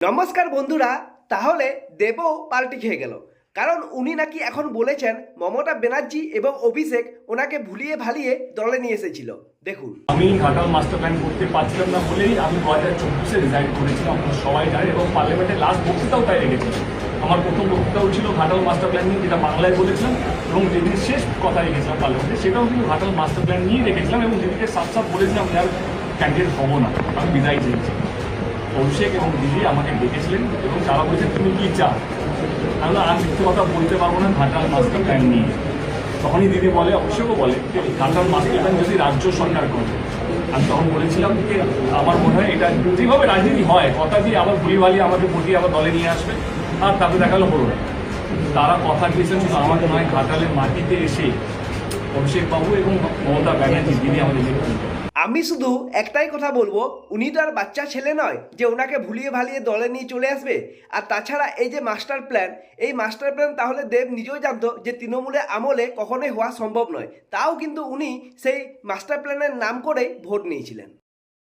নমস্কার বন্ধুরা। তাহলে দেবও পাল্টি খেয়ে গেল, কারণ উনি নাকি এখন বলেছেন মমতা ব্যানার্জি এবং অভিষেক ওনাকে ভুলিয়ে ভালিয়ে দলে নিয়ে এসেছিল। দেখুন, আমি ঘাটাল মাস্টার প্ল্যান করতে পারছিলাম না বলেই আমি 2024-এ রিজাইন করেছিলাম, আপনারা সবাই জানেন, এবং পার্লামেন্টে লাস্ট বক্তৃতাও তাই রেখেছিলাম। আমার প্রথম বক্তৃতাও ছিল ঘাটাল মাস্টার প্ল্যান নিয়ে, যেটা বাংলায় বলেছিলাম, এবং যেদিন শেষ কথা রেখেছিলাম পার্লামেন্টে সেটাও কিন্তু ঘাটাল মাস্টার প্ল্যান নিয়েই রেখেছিলাম, এবং যেদিকে সাফ সাফ বলেছিলাম যে আর ক্যান্ডিডেট হবো না, আমি বিদায় চেয়েছি। অভিষেক এবং দিদি আমাকে ডেকেছিলেন এবং তারা বলেছেন তুমি কি চাও। আমি আর মিথ্যে কথা বলতে পারবো না ঘাটাল মাস্টার প্ল্যান নিয়ে। তখনই দিদি বলে, অভিষেকও বলে, যে ঘাটাল মাস্টার প্ল্যান যদি রাজ্য সরকার করে। আমি তখন বলেছিলাম যে আমার মনে হয় এটা যেভাবে রাজনীতি হয়, কথা দিয়ে আবার ভুলি ভালিয়ে আমাকে ভোটিয়ে আবার দলে নিয়ে আসবে, আর তারপরে দেখালো হলো না। তারা কথা দিয়েছেন শুধু আমাকে নয়, ঘাটালের মাটিতে এসে অভিষেক বাবু এবং মমতা ব্যানার্জি দিদি আমাদের দেখুন। আমি শুধু একটাই কথা বলবো, উনি তো আর বাচ্চা ছেলে নয় যে ওনাকে ভুলিয়ে ভালিয়ে দলে নিয়ে চলে আসবে। আর তাছাড়া এই যে মাস্টার প্ল্যান, এই মাস্টার প্ল্যান তাহলে দেব নিজেও জানতো যে তৃণমূলের আমলে কখনোই হওয়া সম্ভব নয়, তাও কিন্তু উনি সেই মাস্টার প্ল্যানের নাম করেই ভোট নিয়েছিলেন।